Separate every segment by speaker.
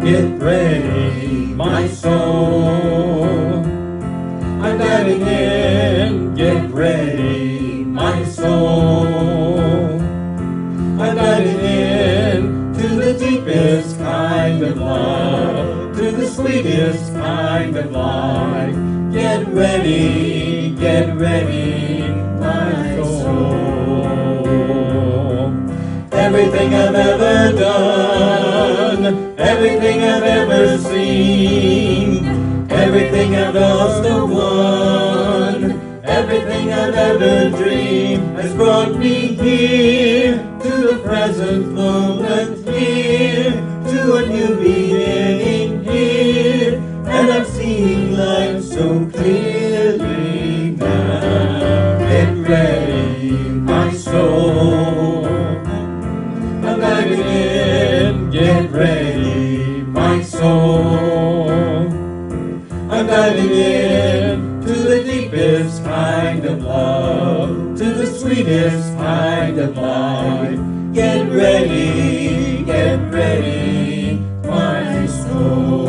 Speaker 1: Get ready, my soul. I'm diving in. Get ready, my soul. I'm diving in to the deepest kind of love, to the sweetest kind of life. Get ready, my soul. Everything I've ever done, everything I've ever seen, everything I've lost or won, everything I've ever dreamed has brought me here, to the present moment here, to a new beginning here, and I'm seeing life so clearly now. Get ready, my soul. I'm diving in. Get ready, my soul. I'm diving in to the deepest kind of love, to the sweetest kind of life. Get ready, my soul.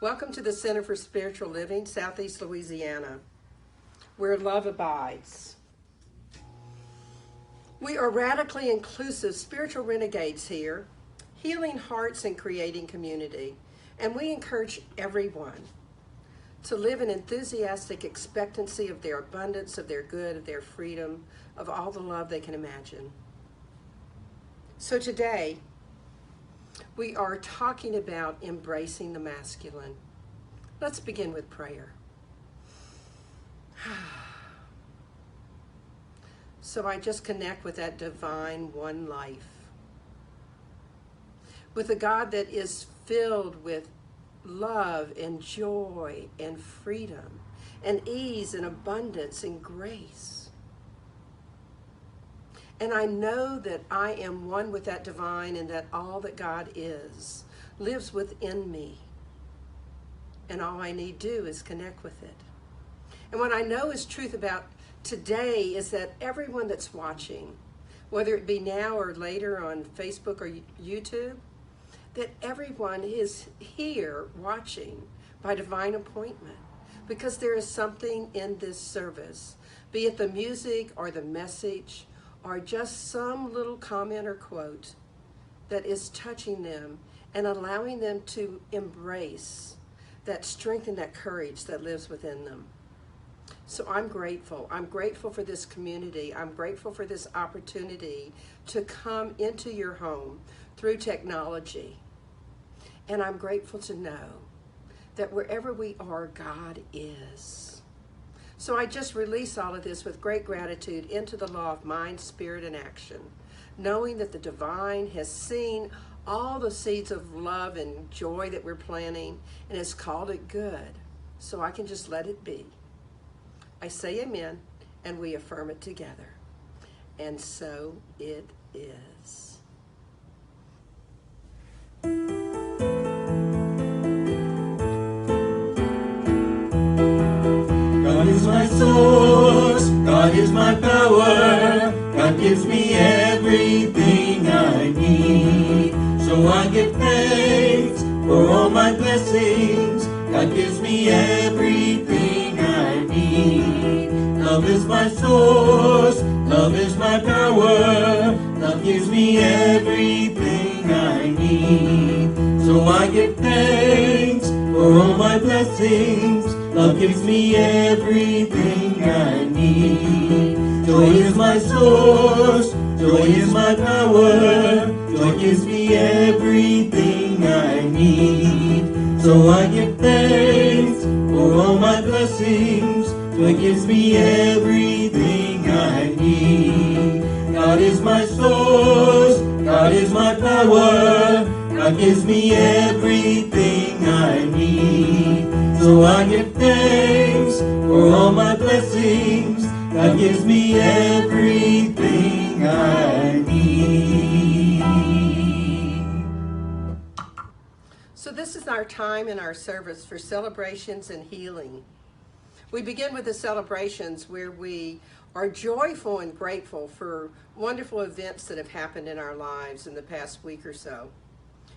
Speaker 2: Welcome to the Center for Spiritual Living, Southeast Louisiana, where love abides. We are radically inclusive spiritual renegades here, healing hearts and creating community. And we encourage everyone to live in enthusiastic expectancy of their abundance, of their good, of their freedom, of all the love they can imagine. So today, we are talking about embracing the masculine. Let's begin with prayer. So I just connect with that divine one life, with a God that is filled with love and joy and freedom and ease and abundance and grace. And I know that I am one with that divine, and that all that God is lives within me. And all I need to do is connect with it. And what I know is truth about today is that everyone that's watching, whether it be now or later on Facebook or YouTube, that everyone is here watching by divine appointment, because there is something in this service, be it the music or the message, or just some little comment or quote that is touching them and allowing them to embrace that strength and that courage that lives within them. So I'm grateful. I'm grateful for this community. I'm grateful for this opportunity to come into your home through technology. And I'm grateful to know that wherever we are, God is. So I just release all of this with great gratitude into the law of mind, spirit, and action, knowing that the divine has seen all the seeds of love and joy that we're planting and has called it good. So I can just let it be. I say amen, and we affirm it together. And so it is.
Speaker 1: God is my source, God is my power, God gives me everything I need. So I give thanks for all my blessings, God gives me everything I need. Love is my source, love is my power, love gives me everything I need. So I give thanks for all my blessings, love gives me everything I need. Joy is my source, joy is my power, joy gives me everything I need. So I give thanks for all my blessings, joy gives me everything I need. God is my source, God is my power, God gives me everything I need. So I give thanks for all my blessings, God gives me everything I need.
Speaker 2: So this is our time in our service for celebrations and healing. We begin with the celebrations where we are joyful and grateful for wonderful events that have happened in our lives in the past week or so.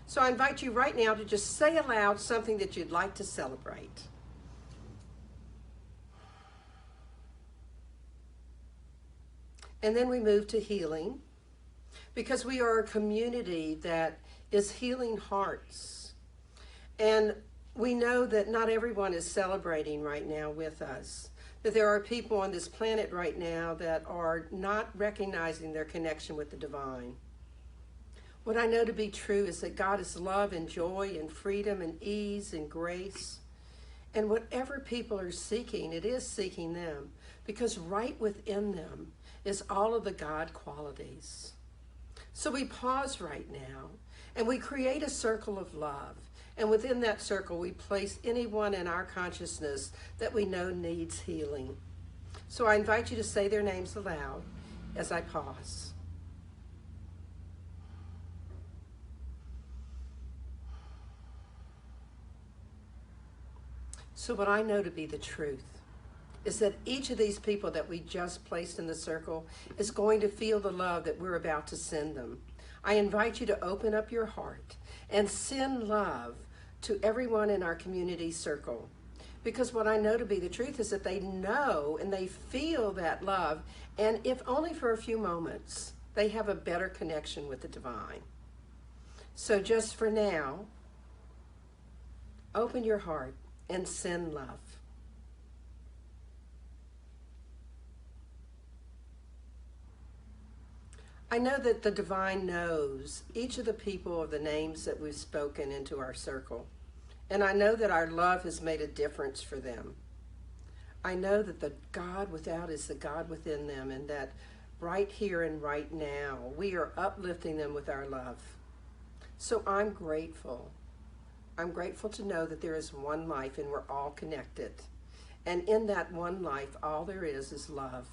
Speaker 2: So I invite you right now to just say aloud something that you'd like to celebrate. And then we move to healing, because we are a community that is healing hearts. And we know that not everyone is celebrating right now with us, that there are people on this planet right now that are not recognizing their connection with the divine. What I know to be true is that God is love and joy and freedom and ease and grace. And whatever people are seeking, it is seeking them, because right within them is all of the God qualities. So we pause right now and we create a circle of love. And within that circle, we place anyone in our consciousness that we know needs healing. So I invite you to say their names aloud as I pause. So what I know to be the truth is that each of these people that we just placed in the circle is going to feel the love that we're about to send them. I invite you to open up your heart and send love to everyone in our community circle. Because what I know to be the truth is that they know and they feel that love, and if only for a few moments, they have a better connection with the divine. So just for now, open your heart and send love. I know that the divine knows each of the people of the names that we've spoken into our circle. And I know that our love has made a difference for them. I know that the God without is the God within them, and that right here and right now, we are uplifting them with our love. So I'm grateful. I'm grateful to know that there is one life and we're all connected. And in that one life, all there is love.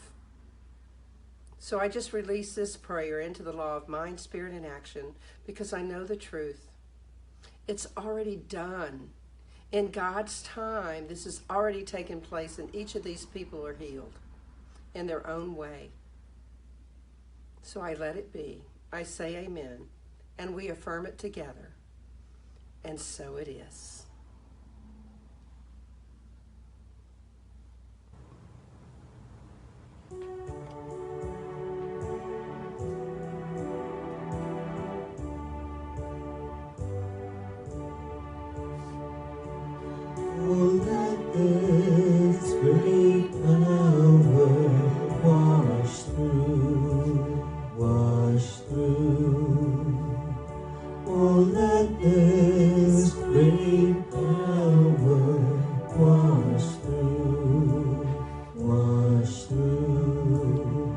Speaker 2: So I just release this prayer into the law of mind, spirit, and action, because I know the truth. It's already done. In God's time, this has already taken place, and each of these people are healed in their own way. So I let it be. I say amen, and we affirm it together. And so it is.
Speaker 1: Oh, let this great power wash through, wash through. Oh, let this great power wash through, wash through.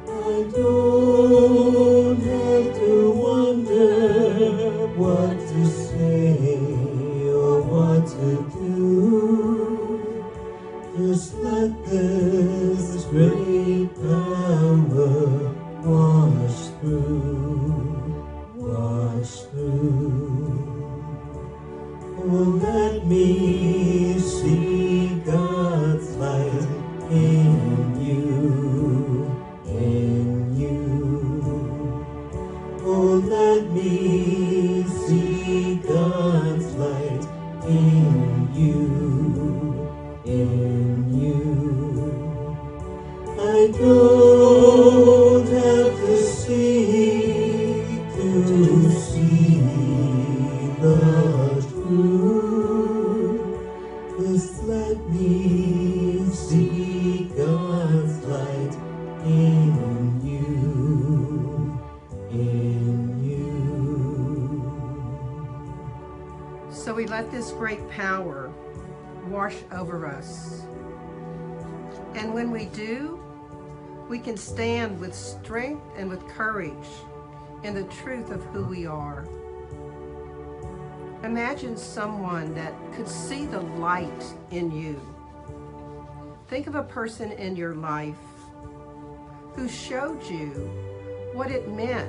Speaker 1: I don't have to wonder what to say or what to do. Just let this great power wash through, wash through. Oh, let me see God's light in you, in you. Oh, let me see God's light in you, in you. I don't have to see the truth. Just let me see God's light in you, in you.
Speaker 2: So we let this great power wash over us. And when we do, we can stand with strength and with courage in the truth of who we are. Imagine someone that could see the light in you. Think of a person in your life who showed you what it meant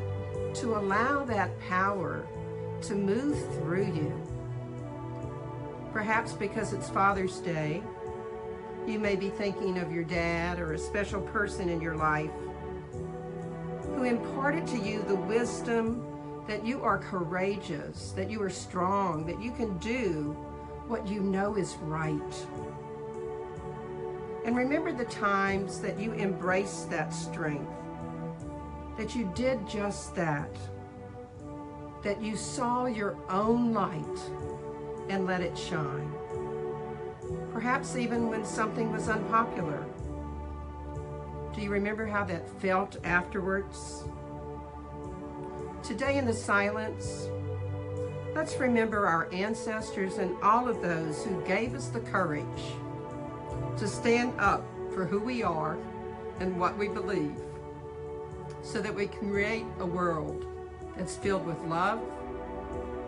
Speaker 2: to allow that power to move through you Perhaps because it's Father's Day, you may be thinking of your dad or a special person in your life who imparted to you the wisdom that you are courageous, that you are strong, that you can do what you know is right. And remember the times that you embraced that strength, that you did just that you saw your own light and let it shine. Perhaps even when something was unpopular. Do you remember how that felt afterwards? Today in the silence, let's remember our ancestors and all of those who gave us the courage to stand up for who we are and what we believe, so that we can create a world that's filled with love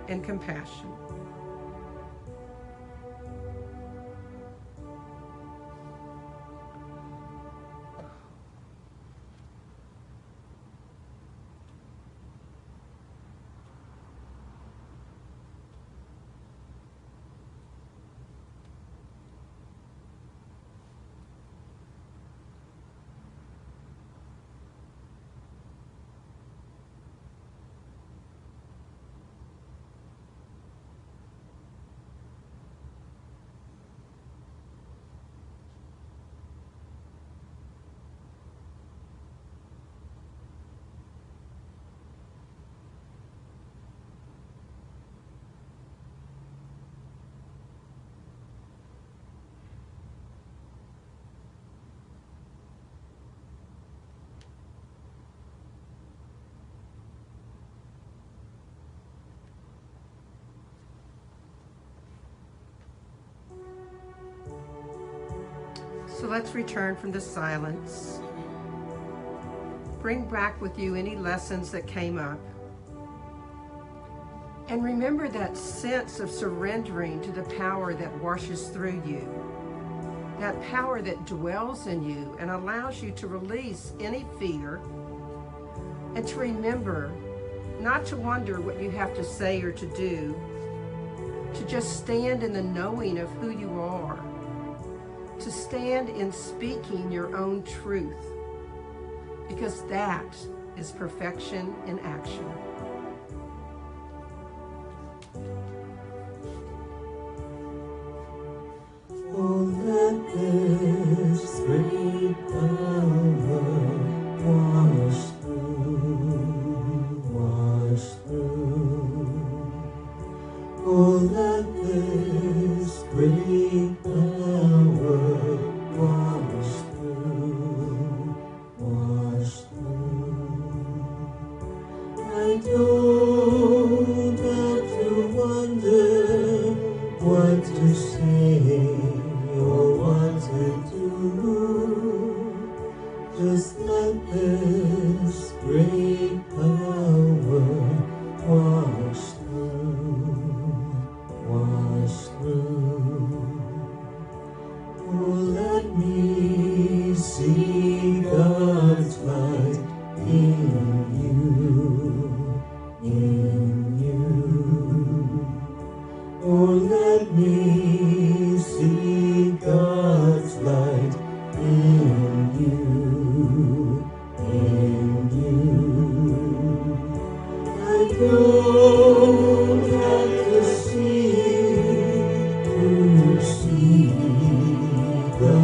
Speaker 2: and compassion. So let's return from the silence. Bring back with you any lessons that came up. And remember that sense of surrendering to the power that washes through you. That power that dwells in you and allows you to release any fear. And to remember not to wonder what you have to say or to do. To just stand in the knowing of who you are. To stand in speaking your own truth, because that is perfection in action.
Speaker 1: Oh, let this great power wash through. Oh, let this great power wash through. I don't have to wonder what to say or what to do. Just let this great power wash through. Oh, let me see God's light in you. Oh, let me see God's light in you. I don't have to see to see the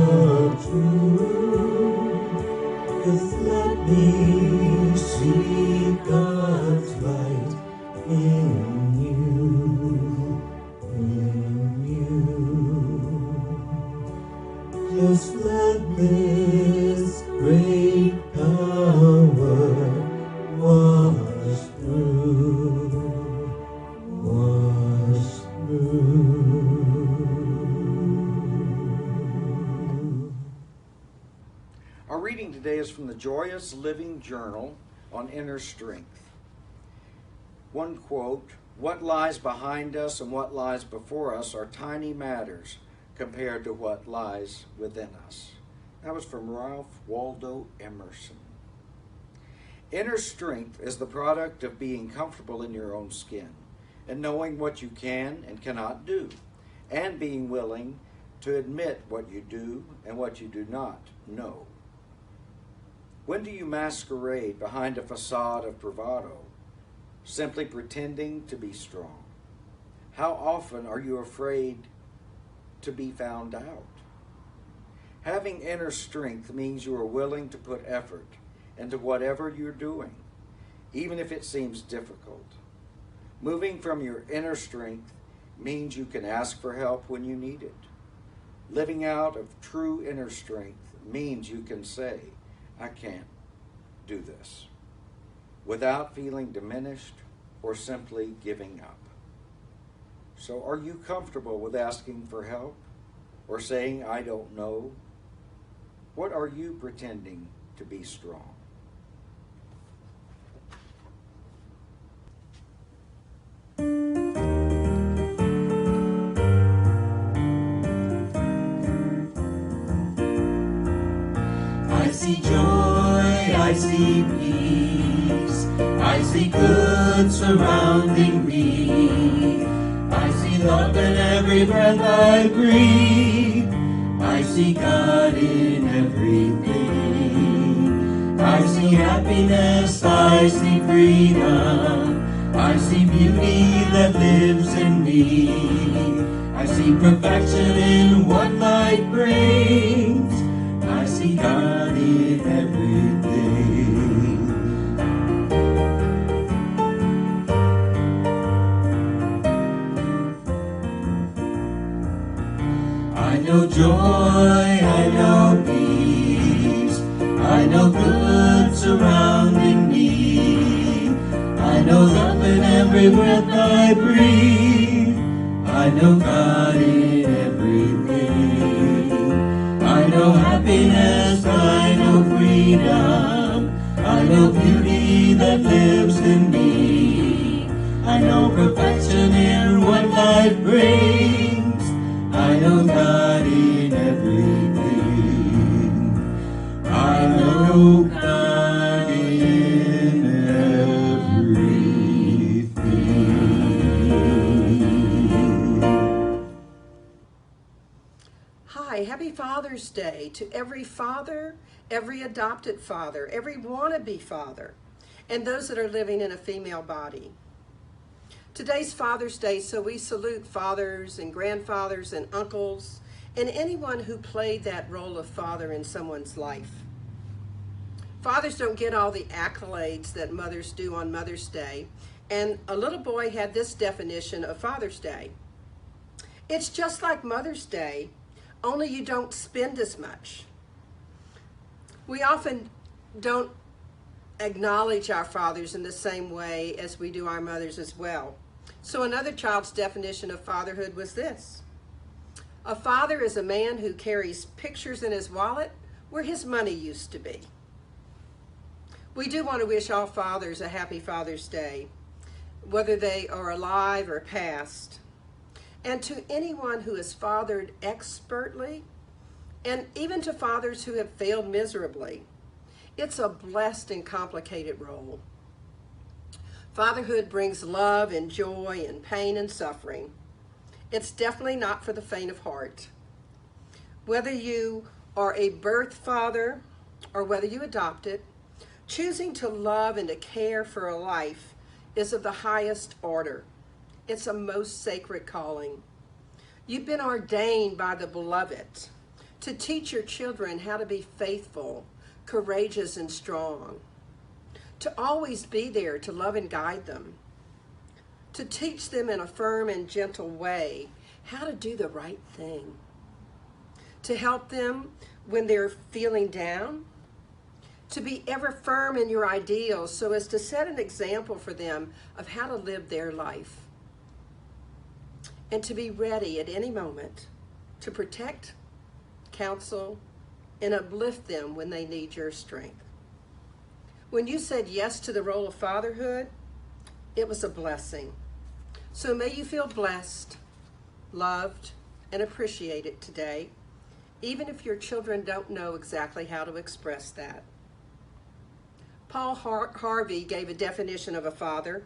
Speaker 1: truth. Just let me see God's light in you. Just let this great power wash through.
Speaker 3: Our reading today is from the Joyous Living Journal on Inner Strength. One quote, "What lies behind us and what lies before us are tiny matters compared to what lies within us." That was from Ralph Waldo Emerson. Inner strength is the product of being comfortable in your own skin and knowing what you can and cannot do. and being willing to admit what you do and what you do not know. When do you masquerade behind a facade of bravado, simply pretending to be strong? How often are you afraid to be found out? Having inner strength means you are willing to put effort into whatever you're doing, even if it seems difficult. Moving from your inner strength means you can ask for help when you need it. Living out of true inner strength means you can say, I can't do this, without feeling diminished or simply giving up. So are you comfortable with asking for help or saying, I don't know? What are you pretending to be strong?
Speaker 1: I see joy, I see peace, I see good surrounding me. I see love in every breath I breathe. I see God in everything. I see happiness, I see freedom. I see beauty that lives in me. I see perfection in what light brings. I see God in everything. I know joy, I know peace, I know good surrounding me. I know love in every breath I breathe. I know God in everything. I know happiness, I know freedom. I know beauty that lives in me. I know perfection in what life brings. I know God in everything. I know God in everything.
Speaker 2: Hi, happy Father's Day to every father, every adopted father, every wannabe father, and those that are living in a female body. Today's Father's Day, so we salute fathers and grandfathers and uncles and anyone who played that role of father in someone's life. Fathers don't get all the accolades that mothers do on Mother's Day, and a little boy had this definition of Father's Day. It's just like Mother's Day, only you don't spend as much. We often don't acknowledge our fathers in the same way as we do our mothers as well. So another child's definition of fatherhood was this: a father is a man who carries pictures in his wallet where his money used to be. We do want to wish all fathers a happy Father's Day, whether they are alive or past. And to anyone who has fathered expertly, and even to fathers who have failed miserably, it's a blessed and complicated role. Fatherhood brings love and joy and pain and suffering. It's definitely not for the faint of heart. Whether you are a birth father or whether you adopt it, choosing to love and to care for a life is of the highest order. It's a most sacred calling. You've been ordained by the Beloved to teach your children how to be faithful, courageous, and strong, to always be there to love and guide them, to teach them in a firm and gentle way how to do the right thing, to help them when they're feeling down, to be ever firm in your ideals so as to set an example for them of how to live their life, and to be ready at any moment to protect, counsel, and uplift them when they need your strength. When you said yes to the role of fatherhood, it was a blessing. So may you feel blessed, loved, and appreciated today, even if your children don't know exactly how to express that. Paul Harvey gave a definition of a father.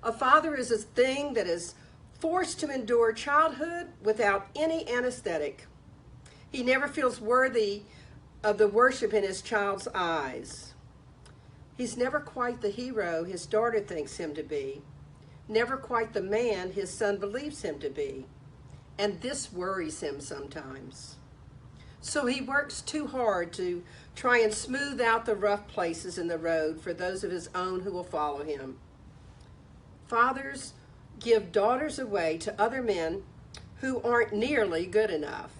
Speaker 2: A father is a thing that is forced to endure childhood without any anesthetic. He never feels worthy of the worship in his child's eyes. He's never quite the hero his daughter thinks him to be, never quite the man his son believes him to be, and this worries him sometimes. So he works too hard to try and smooth out the rough places in the road for those of his own who will follow him. Fathers give daughters away to other men who aren't nearly good enough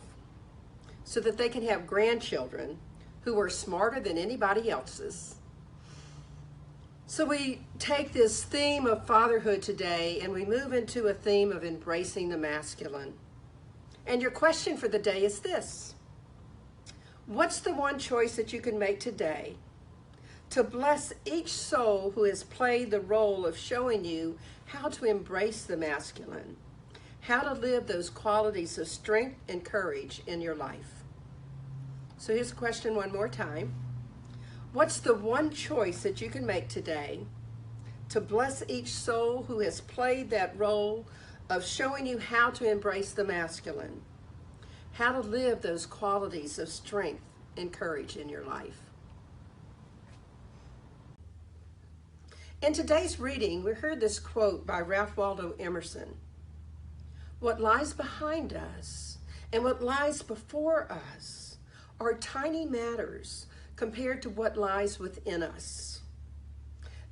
Speaker 2: so that they can have grandchildren who are smarter than anybody else's. So we take this theme of fatherhood today and we move into a theme of embracing the masculine. And your question for the day is this: what's the one choice that you can make today to bless each soul who has played the role of showing you how to embrace the masculine, how to live those qualities of strength and courage in your life? So here's the question one more time. What's the one choice that you can make today to bless each soul who has played that role of showing you how to embrace the masculine, how to live those qualities of strength and courage in your life? In today's reading, we heard this quote by Ralph Waldo Emerson: "What lies behind us and what lies before us are tiny matters compared to what lies within us."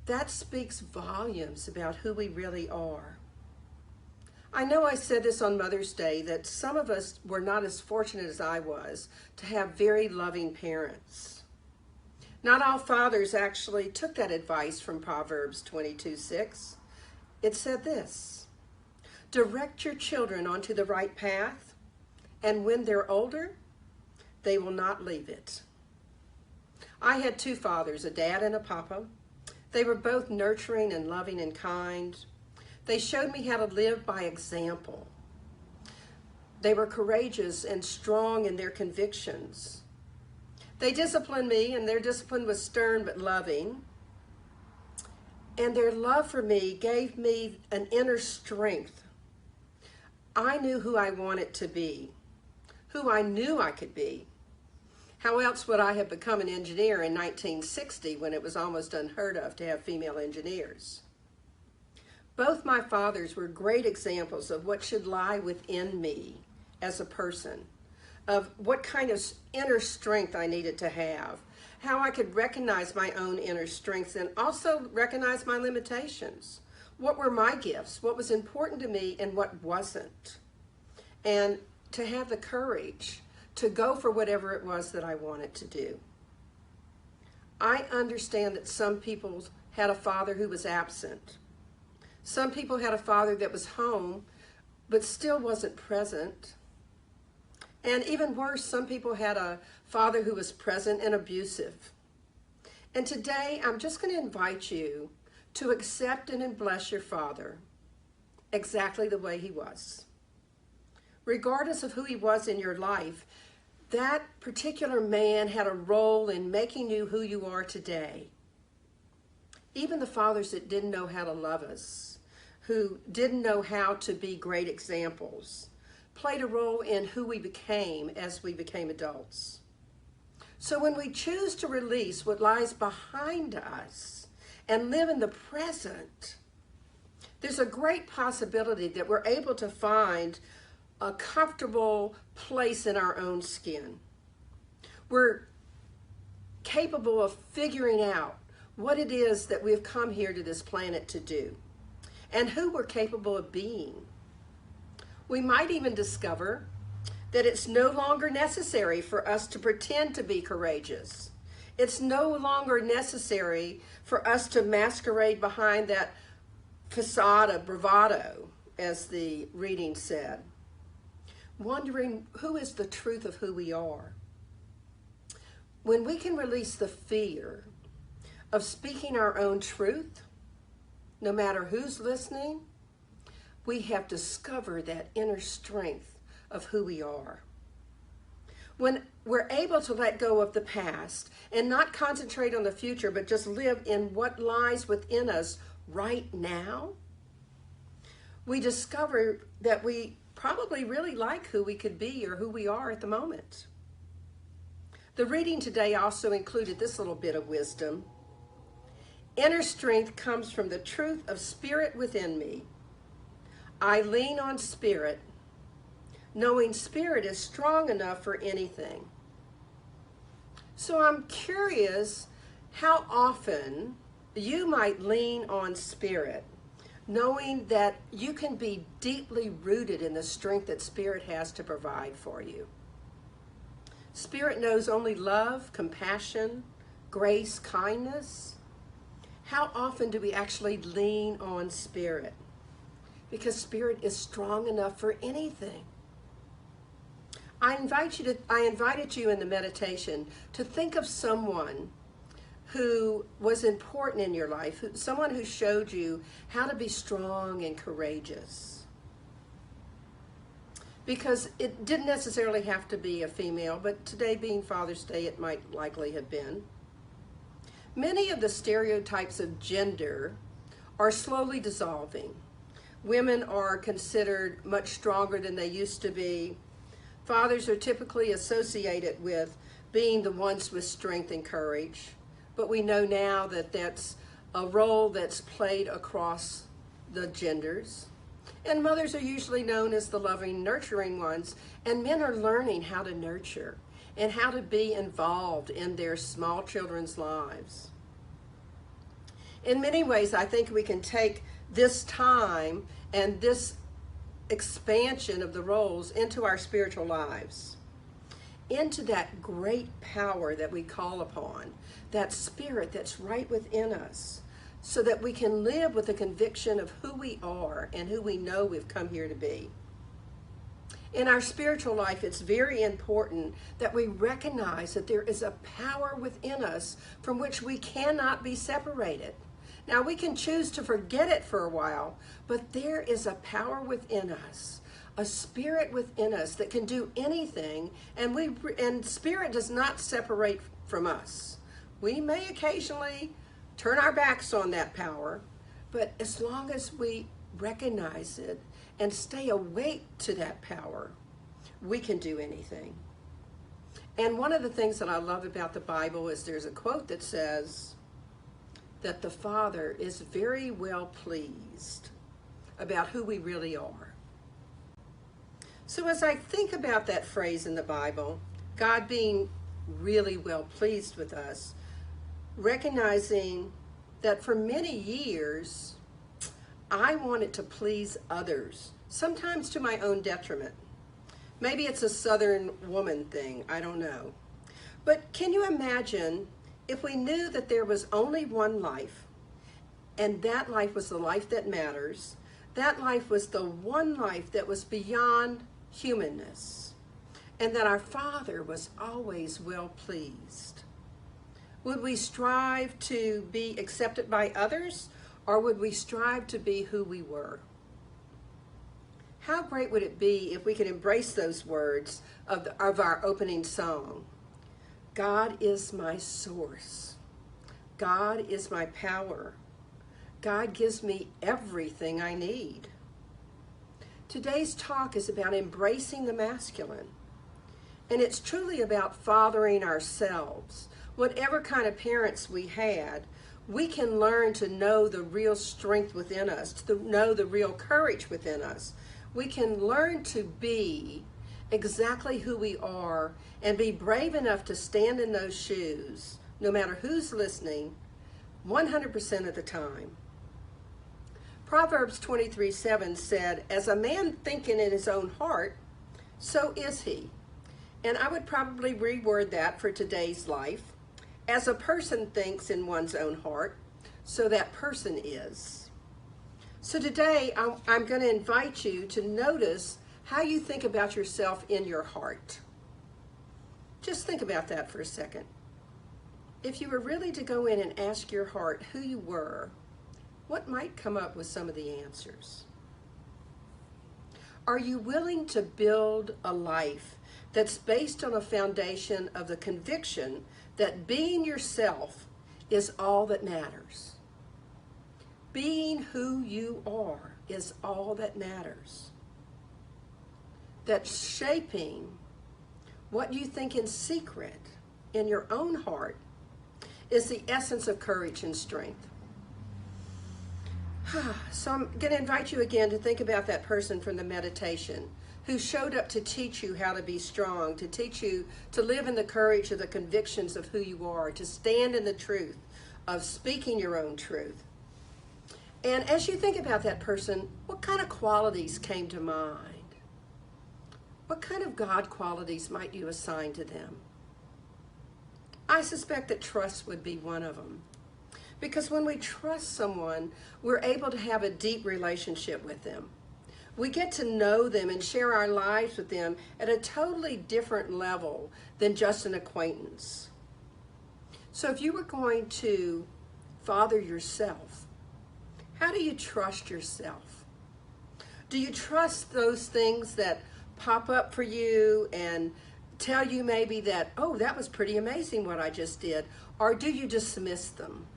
Speaker 2: That speaks volumes about who we really are. I know I said this on Mother's Day, that some of us were not as fortunate as I was to have very loving parents. Not all fathers actually took that advice from Proverbs 22:6. It said this: "Direct your children onto the right path, and when they're older, they will not leave it." I had two fathers, a dad and a papa. They were both nurturing and loving and kind. They showed me how to live by example. They were courageous and strong in their convictions. They disciplined me, and their discipline was stern but loving. And their love for me gave me an inner strength. I knew who I wanted to be, who I knew I could be. How else would I have become an engineer in 1960 when it was almost unheard of to have female engineers? Both my fathers were great examples of what should lie within me as a person, of what kind of inner strength I needed to have, how I could recognize my own inner strengths and also recognize my limitations. What were my gifts? What was important to me and what wasn't? And to have the courage to go for whatever it was that I wanted to do. I understand that some people had a father who was absent. Some people had a father that was home, but still wasn't present. And even worse, some people had a father who was present and abusive. And today, I'm just going to invite you to accept and bless your father exactly the way he was. Regardless of who he was in your life, that particular man had a role in making you who you are today. Even the fathers that didn't know how to love us, who didn't know how to be great examples, played a role in who we became as we became adults. So when we choose to release what lies behind us and live in the present, there's a great possibility that we're able to find a comfortable place in our own skin. We're capable of figuring out what it is that we've come here to this planet to do and who we're capable of being. We might even discover that it's no longer necessary for us to pretend to be courageous. It's no longer necessary for us to masquerade behind that facade of bravado, as the reading said. Wondering who is the truth of who we are. When we can release the fear of speaking our own truth, no matter who's listening, we have discovered that inner strength of who we are. When we're able to let go of the past and not concentrate on the future, but just live in what lies within us right now, we discover that we probably really like who we could be or who we are at the moment. The reading today also included this little bit of wisdom. Inner strength comes from the truth of spirit within me. I lean on spirit, knowing spirit is strong enough for anything. So I'm curious how often you might lean on spirit, knowing that you can be deeply rooted in the strength that spirit has to provide for you. Spirit knows only love, compassion, grace, kindness. How often do we actually lean on spirit? Because spirit is strong enough for anything. I invited you in the meditation to think of someone who was important in your life, someone who showed you how to be strong and courageous. Because it didn't necessarily have to be a female, but today being Father's Day, it might likely have been. Many of the stereotypes of gender are slowly dissolving. Women are considered much stronger than they used to be. Fathers are typically associated with being the ones with strength and courage. But we know now that that's a role that's played across the genders. And mothers are usually known as the loving, nurturing ones, and men are learning how to nurture and how to be involved in their small children's lives. In many ways, I think we can take this time and this expansion of the roles into our spiritual lives, into that great power that we call upon, that spirit that's right within us, so that we can live with a conviction of who we are and who we know we've come here to be. In our spiritual life, it's very important that we recognize that there is a power within us from which we cannot be separated. Now, we can choose to forget it for a while, but there is a power within us, a spirit within us that can do anything, and spirit does not separate from us. We may occasionally turn our backs on that power, but as long as we recognize it and stay awake to that power, we can do anything. And one of the things that I love about the Bible is there's a quote that says that the Father is very well pleased about who we really are. So as I think about that phrase in the Bible, God being really well pleased with us, recognizing that for many years, I wanted to please others, sometimes to my own detriment. Maybe it's a Southern woman thing, I don't know. But can you imagine if we knew that there was only one life, and that life was the life that matters, that life was the one life that was beyond humanness, and that our Father was always well pleased? Would we strive to be accepted by others, or would we strive to be who we were? How great would it be if we could embrace those words of our opening song? God is my source. God is my power. God gives me everything I need. Today's talk is about embracing the masculine. And it's truly about fathering ourselves. Whatever kind of parents we had, we can learn to know the real strength within us, to know the real courage within us. We can learn to be exactly who we are and be brave enough to stand in those shoes, no matter who's listening, 100% of the time. Proverbs 23:7 said, "As a man thinketh in his own heart, so is he." And I would probably reword that for today's life. As a person thinks in one's own heart, so that person is. So today, I'm going to invite you to notice how you think about yourself in your heart. Just think about that for a second. If you were really to go in and ask your heart who you were, what might come up with some of the answers? Are you willing to build a life that's based on a foundation of the conviction that being yourself is all that matters? Being who you are is all that matters. That shaping what you think in secret in your own heart is the essence of courage and strength. So I'm going to invite you again to think about that person from the meditation who showed up to teach you how to be strong, to teach you to live in the courage of the convictions of who you are, to stand in the truth of speaking your own truth. And as you think about that person, what kind of qualities came to mind? What kind of God qualities might you assign to them? I suspect that trust would be one of them. Because when we trust someone, we're able to have a deep relationship with them. We get to know them and share our lives with them at a totally different level than just an acquaintance. So if you were going to father yourself, how do you trust yourself? Do you trust those things that pop up for you and tell you maybe that, oh, that was pretty amazing what I just did? Or do you dismiss them?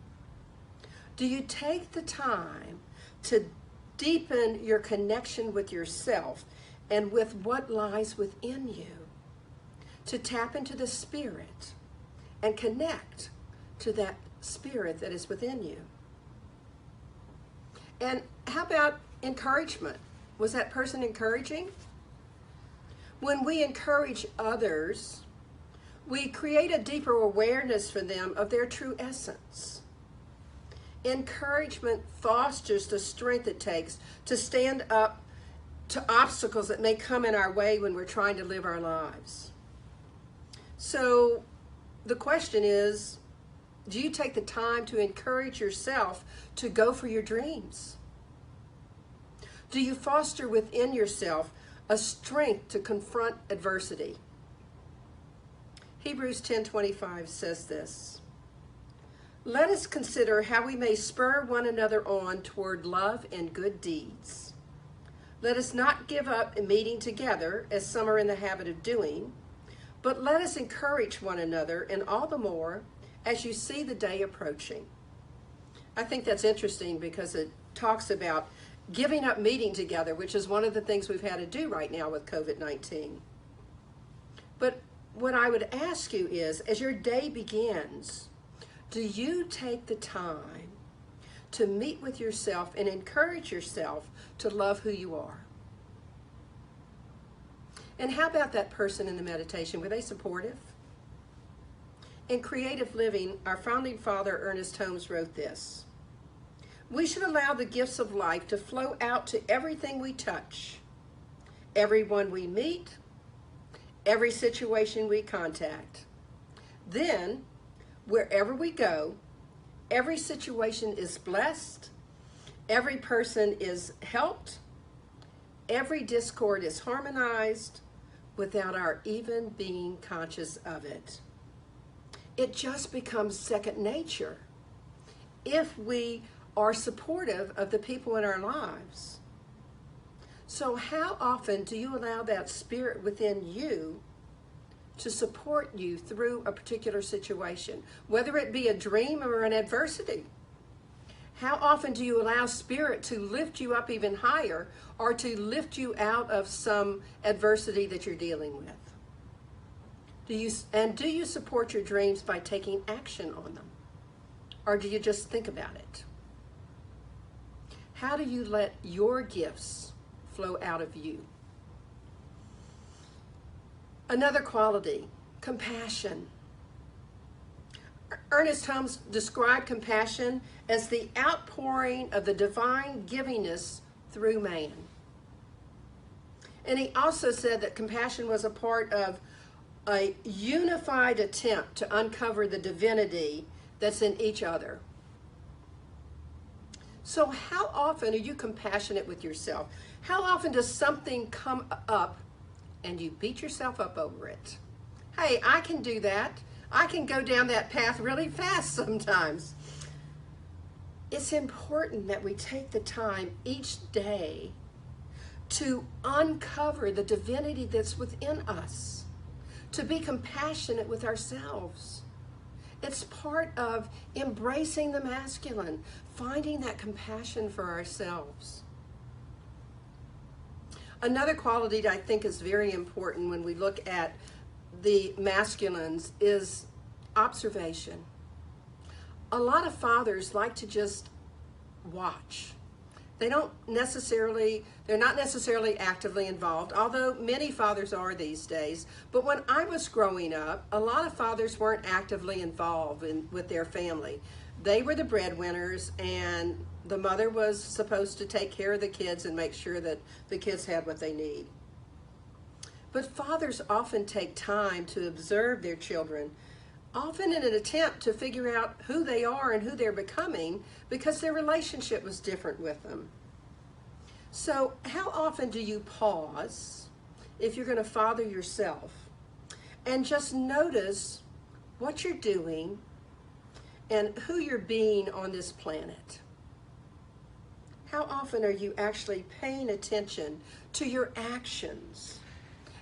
Speaker 2: Do you take the time to deepen your connection with yourself and with what lies within you, to tap into the Spirit and connect to that Spirit that is within you? And how about encouragement? Was that person encouraging? When we encourage others, we create a deeper awareness for them of their true essence. Encouragement fosters the strength it takes to stand up to obstacles that may come in our way when we're trying to live our lives. So the question is, do you take the time to encourage yourself to go for your dreams? Do you foster within yourself a strength to confront adversity? Hebrews 10:25 says this: "Let us consider how we may spur one another on toward love and good deeds. Let us not give up meeting together, as some are in the habit of doing, but let us encourage one another, and all the more as you see the day approaching." I think that's interesting because it talks about giving up meeting together, which is one of the things we've had to do right now with COVID-19. But what I would ask you is, as your day begins, do you take the time to meet with yourself and encourage yourself to love who you are? And how about that person in the meditation? Were they supportive? In Creative Living, our founding father, Ernest Holmes, wrote this: "We should allow the gifts of life to flow out to everything we touch, everyone we meet, every situation we contact. Then, wherever we go, every situation is blessed, every person is helped, every discord is harmonized without our even being conscious of it." It just becomes second nature if we are supportive of the people in our lives. So how often do you allow that Spirit within you to support you through a particular situation, whether it be a dream or an adversity? How often do you allow Spirit to lift you up even higher, or to lift you out of some adversity that you're dealing with? Do you support your dreams by taking action on them? Or do you just think about it? How do you let your gifts flow out of you? Another quality, compassion. Ernest Holmes described compassion as the outpouring of the divine givingness through man. And he also said that compassion was a part of a unified attempt to uncover the divinity that's in each other. So how often are you compassionate with yourself? How often does something come up and you beat yourself up over it? Hey, I can do that. I can go down that path really fast sometimes. It's important that we take the time each day to uncover the divinity that's within us, to be compassionate with ourselves. It's part of embracing the masculine, finding that compassion for ourselves. Another quality that I think is very important when we look at the masculines is observation. A lot of fathers like to just watch. They're not necessarily actively involved, although many fathers are these days. But when I was growing up, a lot of fathers weren't actively involved with their family. They were the breadwinners, and the mother was supposed to take care of the kids and make sure that the kids had what they need. But fathers often take time to observe their children, often in an attempt to figure out who they are and who they're becoming, because their relationship was different with them. So how often do you pause, if you're going to father yourself, and just notice what you're doing and who you're being on this planet? How often are you actually paying attention to your actions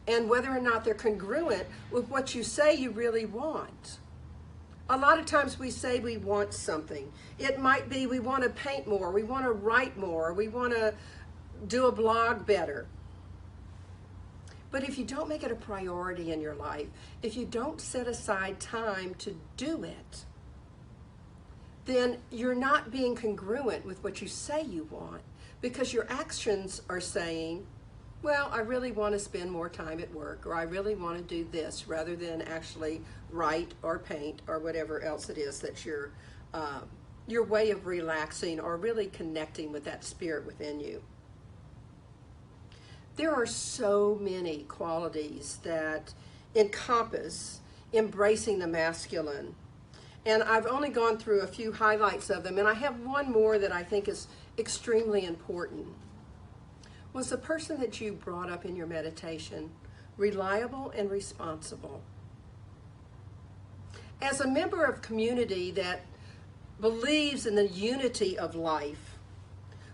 Speaker 2: and whether or not they're congruent with what you say you really want? A lot of times we say we want something. It might be we want to paint more, we want to write more, we want to do a blog better. But if you don't make it a priority in your life, if you don't set aside time to do it, then you're not being congruent with what you say you want, because your actions are saying, well, I really want to spend more time at work, or I really want to do this, rather than actually write or paint or whatever else it is that your way of relaxing or really connecting with that spirit within you. There are so many qualities that encompass embracing the masculine. And I've only gone through a few highlights of them, and I have one more that I think is extremely important. Was the person that you brought up in your meditation reliable and responsible? As a member of community that believes in the unity of life,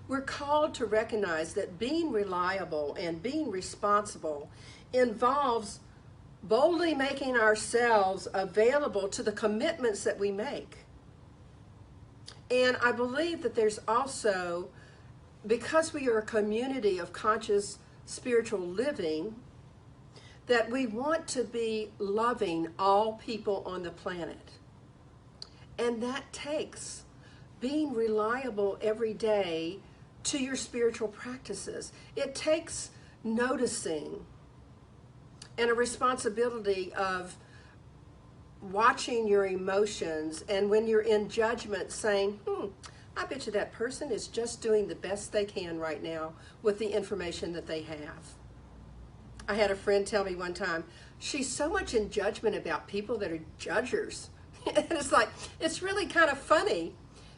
Speaker 2: we're called to recognize that being reliable and being responsible involves boldly making ourselves available to the commitments that we make. And I believe that there's also, because we are a community of conscious spiritual living, that we want to be loving all people on the planet. And that takes being reliable every day to your spiritual practices. It takes noticing and a responsibility of watching your emotions, and when you're in judgment saying, I bet you that person is just doing the best they can right now with the information that they have. I had a friend tell me one time, she's so much in judgment about people that are judgers. And it's like, it's really kind of funny,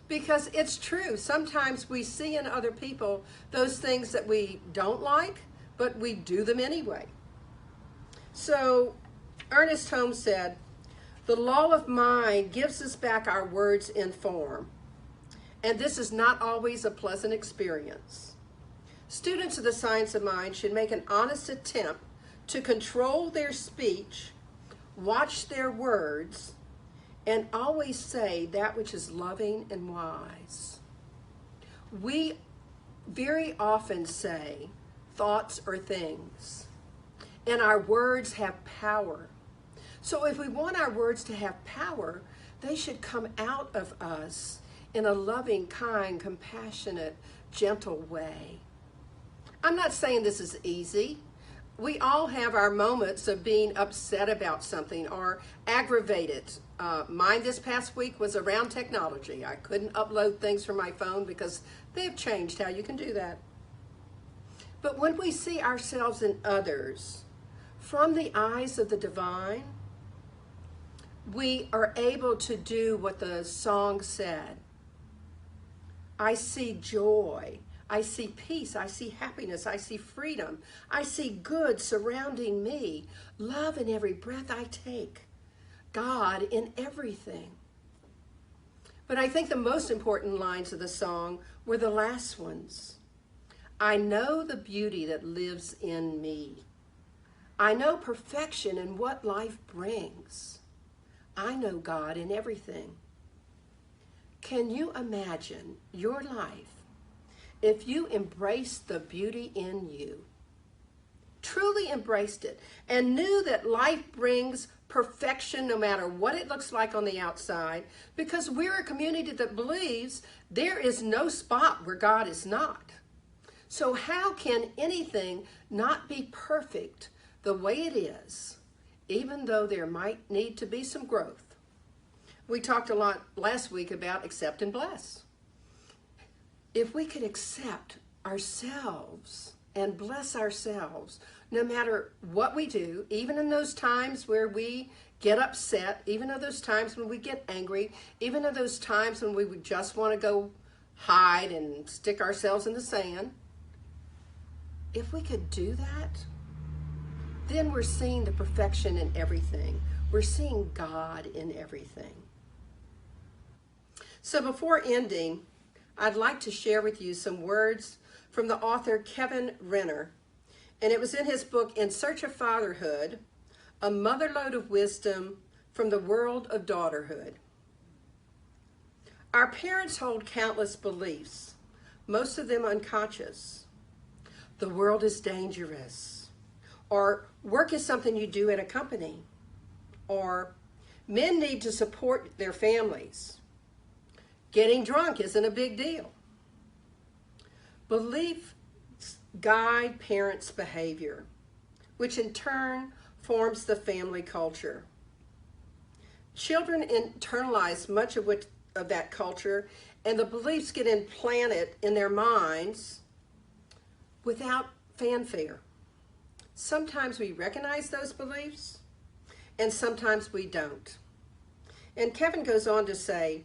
Speaker 2: because it's true. Sometimes we see in other people those things that we don't like, but we do them anyway. So Ernest Holmes said, the law of mind gives us back our words in form, and this is not always a pleasant experience. Students of the science of mind should make an honest attempt to control their speech, watch their words, and always say that which is loving and wise. We very often say thoughts or things, and our words have power. So if we want our words to have power, they should come out of us in a loving, kind, compassionate, gentle way. I'm not saying this is easy. We all have our moments of being upset about something or aggravated. Mine this past week was around technology. I couldn't upload things from my phone because they've changed how you can do that. But when we see ourselves and others from the eyes of the divine, we are able to do what the song said. I see joy. I see peace. I see happiness. I see freedom. I see good surrounding me. Love in every breath I take. God in everything. But I think the most important lines of the song were the last ones. I know the beauty that lives in me. I know perfection and what life brings. I know God in everything. Can you imagine your life if you embrace the beauty in you truly embraced it, and knew that life brings perfection no matter what it looks like on the outside, because we're a community that believes there is no spot where God is not. So how can anything not be perfect the way it is, even though there might need to be some growth? We talked a lot last week about accept and bless. If we could accept ourselves and bless ourselves, no matter what we do, even in those times where we get upset, even in those times when we get angry, even in those times when we would just want to go hide and stick ourselves in the sand, if we could do that, then we're seeing the perfection in everything. We're seeing God in everything. So before ending, I'd like to share with you some words from the author Kevin Renner. And it was in his book, In Search of Fatherhood, A Motherlode of Wisdom from the World of Daughterhood. Our parents hold countless beliefs, most of them unconscious. The world is dangerous, or work is something you do at a company, or men need to support their families. Getting drunk isn't a big deal. Beliefs guide parents' behavior, which in turn forms the family culture. Children internalize much of that culture, and the beliefs get implanted in their minds without fanfare. Sometimes we recognize those beliefs, and sometimes we don't. And Kevin goes on to say,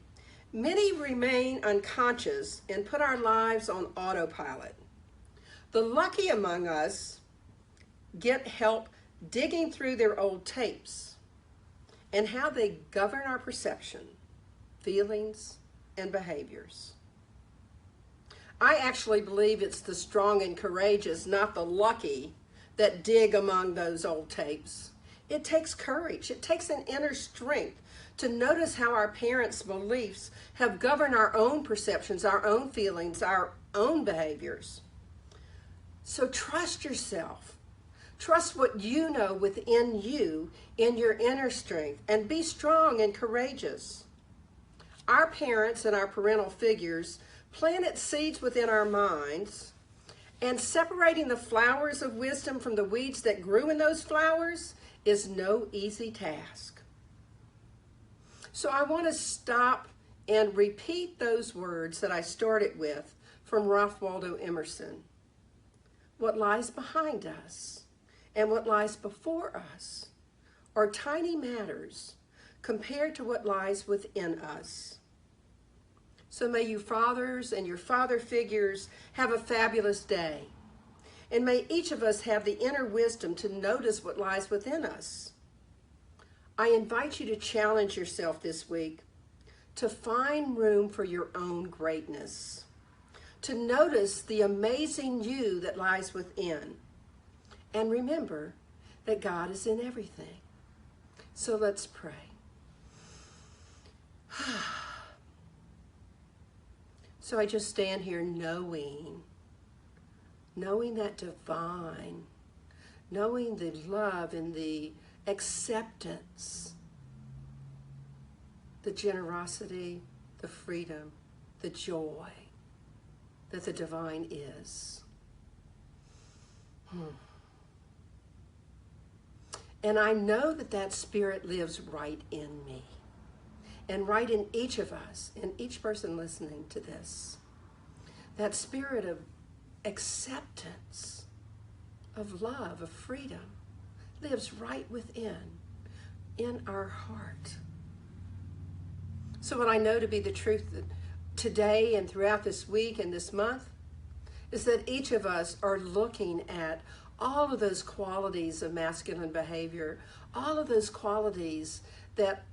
Speaker 2: many remain unconscious and put our lives on autopilot. The lucky among us get help digging through their old tapes and how they govern our perception, feelings, and behaviors. I actually believe it's the strong and courageous, not the lucky, that dig among those old tapes. It takes courage. It takes an inner strength to notice how our parents' beliefs have governed our own perceptions, our own feelings, our own behaviors. So trust yourself. Trust what you know within you in your inner strength, and be strong and courageous. Our parents and our parental figures planted seeds within our minds, and separating the flowers of wisdom from the weeds that grew in those flowers is no easy task. So I want to stop and repeat those words that I started with from Ralph Waldo Emerson. What lies behind us and what lies before us are tiny matters compared to what lies within us. So may you fathers and your father figures have a fabulous day. And may each of us have the inner wisdom to notice what lies within us. I invite you to challenge yourself this week to find room for your own greatness, to notice the amazing you that lies within. And remember that God is in everything. So let's pray. So I just stand here knowing that divine, knowing the love and the acceptance, the generosity, the freedom, the joy that the divine is. And I know that that spirit lives right in me and right in each of us, and each person listening to this. That spirit of acceptance, of love, of freedom lives right within, in our heart. So what I know to be the truth today and throughout this week and this month is that each of us are looking at all of those qualities of masculine behavior, all of those qualities that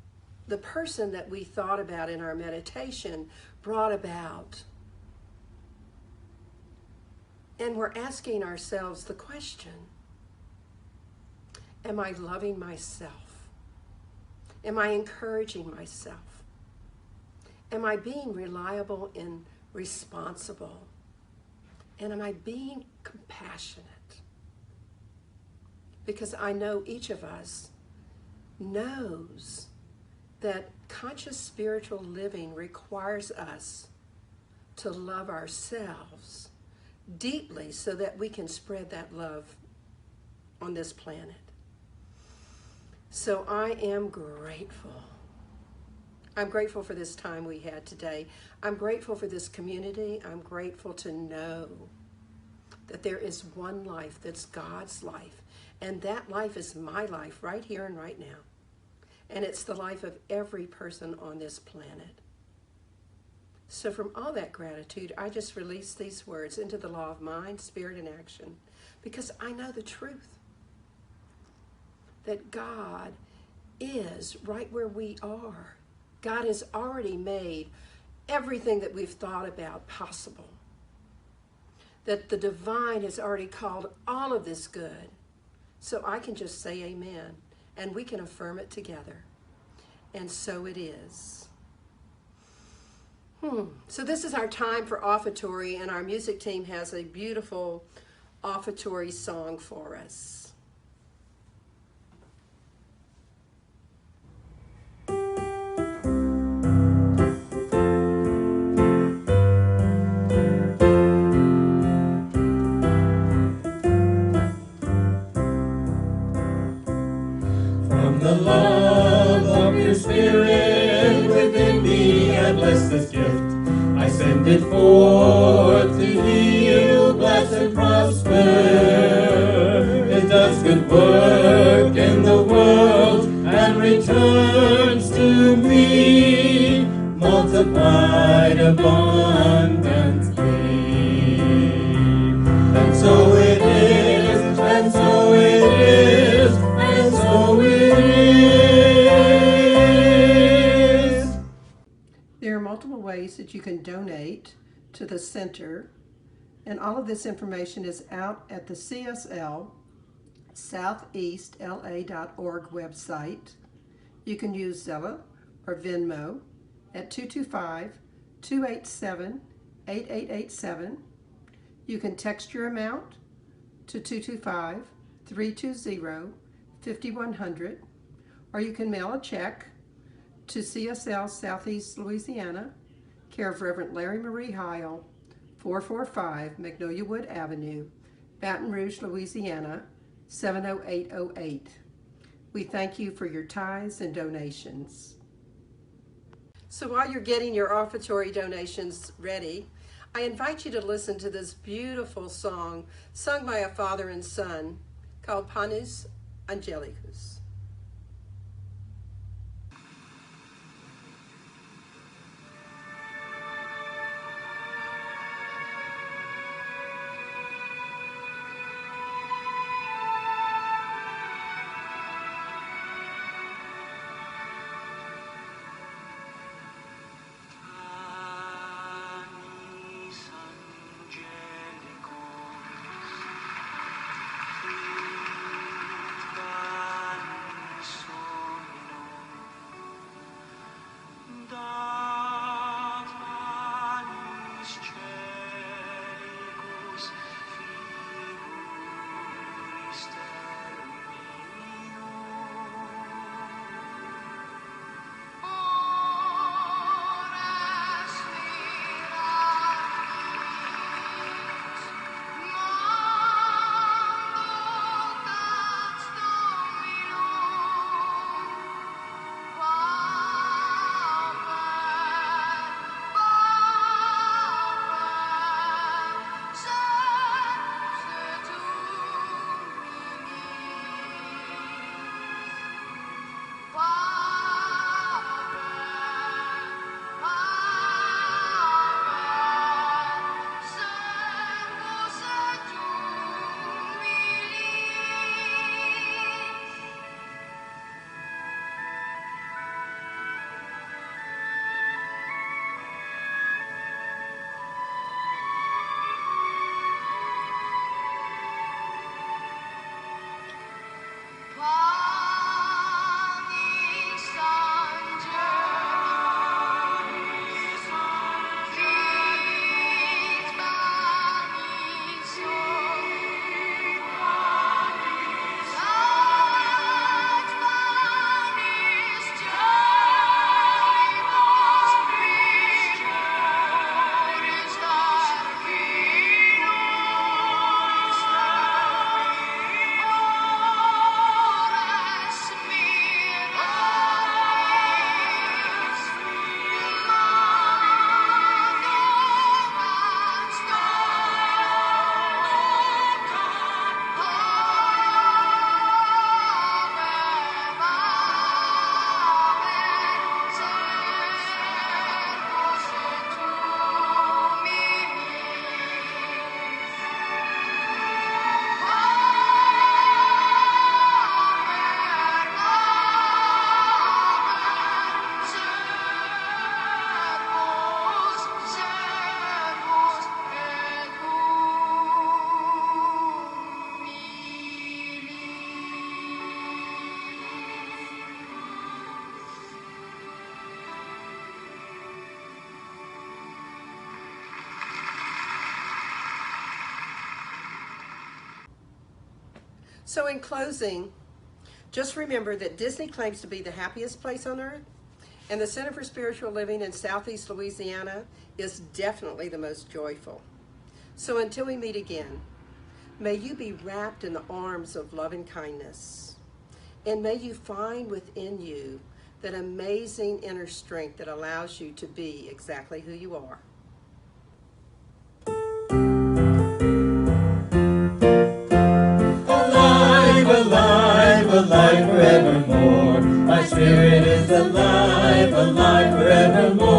Speaker 2: the person that we thought about in our meditation brought about. And we're asking ourselves the question, am I loving myself? Am I encouraging myself? Am I being reliable and responsible? And am I being compassionate? because I know each of us knows that conscious spiritual living requires us to love ourselves deeply so that we can spread that love on this planet. So I am grateful. I'm grateful for this time we had today. I'm grateful for this community. I'm grateful to know that there is one life that's God's life. And that life is my life right here and right now. And it's the life of every person on this planet. So from all that gratitude, I just release these words into the law of mind, spirit, and action, because I know the truth. That God is right where we are. God has already made everything that we've thought about possible. That the divine has already called all of this good. So I can just say amen, and we can affirm it together. And so it is. So this is our time for offertory, and our music team has a beautiful offertory song for us.
Speaker 1: From the love of your spirit within me, and bless this gift. I send it forth to heal, bless, and prosper. It does good work in the world and returns to me, multiplied abundantly. And so it is, and so it is, and so it is.
Speaker 2: There are multiple ways that you can donate to the center, and all of this information is out at the CSL SoutheastLA.org website. You can use Zelle or Venmo at 225-287-8887. You can text your amount to 225-320-5100, or you can mail a check to CSL Southeast Louisiana, care of Reverend Larry Marie Heil, 445 Magnolia Wood Avenue, Baton Rouge, Louisiana, 70808. We thank you for your tithes and donations. So while you're getting your offertory donations ready, I invite you to listen to this beautiful song sung by a father and son called Panus Angelicus. So in closing, just remember that Disney claims to be the happiest place on earth, and the Center for Spiritual Living in Southeast Louisiana is definitely the most joyful. So until we meet again, may you be wrapped in the arms of love and kindness, and may you find within you that amazing inner strength that allows you to be exactly who you are.
Speaker 1: Alive, alive, alive forevermore. My spirit is alive, alive forevermore.